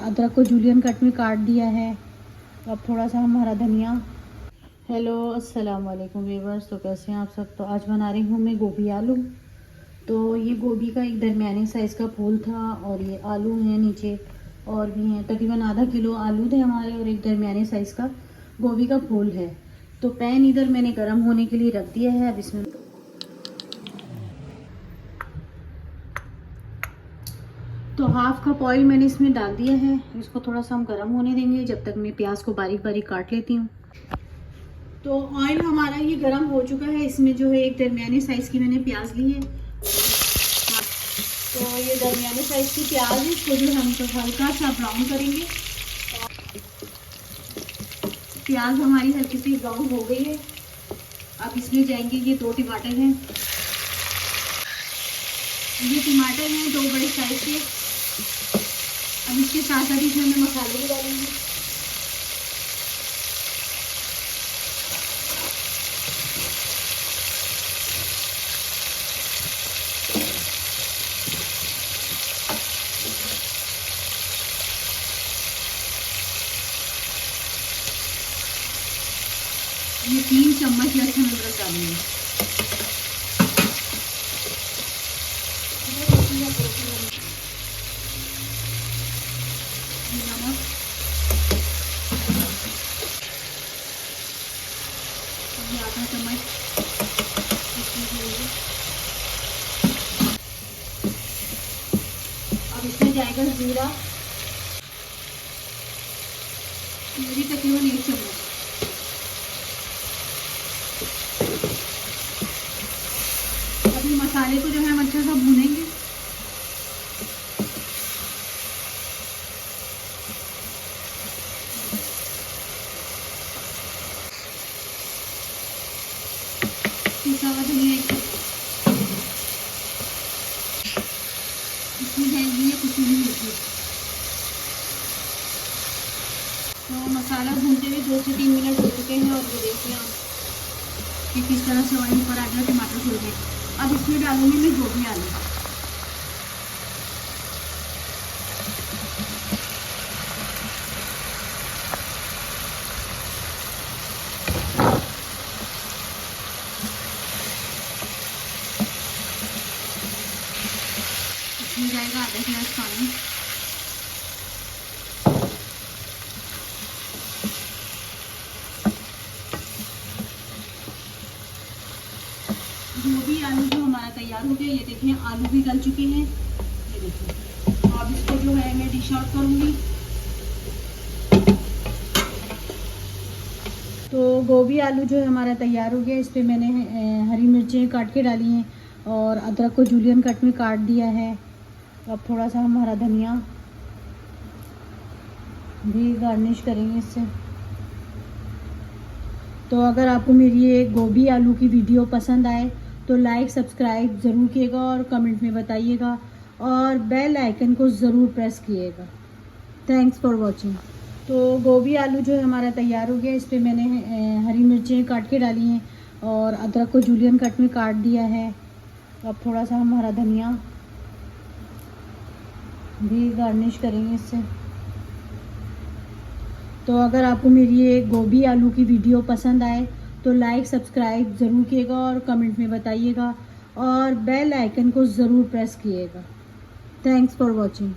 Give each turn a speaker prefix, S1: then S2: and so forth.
S1: अदरक को julienne cut में काट दिया है। अब थोड़ा सा हमारा धनिया। हेलो अस्सलाम वालेकुम व्यूअर्स, तो कैसे हैं आप सब। तो आज बना रही हूँ मैं गोभी आलू। तो ये गोभी का एक दरमियानी साइज़ का फूल था और ये आलू हैं नीचे और भी हैं। तकरीबन आधा किलो आलू थे हमारे और एक दरमियानी साइज़ का गोभी का फूल है। तो पैन इधर मैंने गर्म होने के लिए रख दिया है। अब इसमें तो हाफ कप ऑयल मैंने इसमें डाल दिया है। इसको थोड़ा सा हम गर्म होने देंगे जब तक मैं प्याज को बारीक बारीक काट लेती हूँ। तो ऑयल हमारा ये गर्म हो चुका है। इसमें जो है एक दरमियानी साइज़ की मैंने प्याज ली है। तो ये दरमियानी साइज़ की प्याज है, इसको जो हम तो हल्का सा ब्राउन करेंगे। प्याज हमारी हल्की सी ब्राउन हो गई है। अब इसमें जाएंगे ये 2 टमाटर हैं। ये टमाटर हैं 2 बड़े साइज़ के। अब इसके साथ साथ इसमें मैं मसाले भी डालेंगे। ये 3 चम्मच लहसुन अदरक डालेंगे। नमक, आधा चम्मच। अब इसमें जाएगा जीरा, मेरी तकरीबन 1 चम्मच। अभी मसाले को जो है हम अच्छा सा भूनेंगे। पिसा हुआ धनिया 1 चम्मच। इसमें जाएगी ये कसूरी मेथी। तो मसाला भूनते हुए 2 से 3 मिनट हो चुके हैं और ये देखिए आप कि किस तरह से ऑयल ऊपर आ गया, टमाटर खुल गए। अब इसमें डालूंगी मैं गोभी आलू। इसमें जाएगा आधा गिलास पानी। गोभी आलू जो हमारा तैयार हो गया। ये देखिए आलू भी गल चुके हैं। ये देखिए अब इसको जो है मैं डिश आउट करूँगी। तो गोभी आलू जो है हमारा तैयार हो गया। इस पर मैंने हरी मिर्चें काट के डाली हैं और अदरक को जूलियन कट में काट दिया है। अब थोड़ा सा हमारा धनिया भी गार्निश करेंगे इससे। तो अगर आपको मेरी ये गोभी आलू की वीडियो पसंद आए तो लाइक सब्सक्राइब ज़रूर कीजिएगा और कमेंट में बताइएगा और बेल आइकन को ज़रूर प्रेस कीजिएगा। Thanks for watching. तो गोभी आलू जो है हमारा तैयार हो गया। इस पर मैंने हरी मिर्चें काट के डाली हैं और अदरक को जूलियन कट में काट दिया है। अब थोड़ा सा हमारा धनिया भी गार्निश करेंगे इससे। तो अगर आपको मेरी ये गोभी आलू की वीडियो पसंद आए तो लाइक सब्सक्राइब ज़रूर कीजिएगा और कमेंट में बताइएगा और बेल आइकन को ज़रूर प्रेस कीजिएगा। Thanks for watching.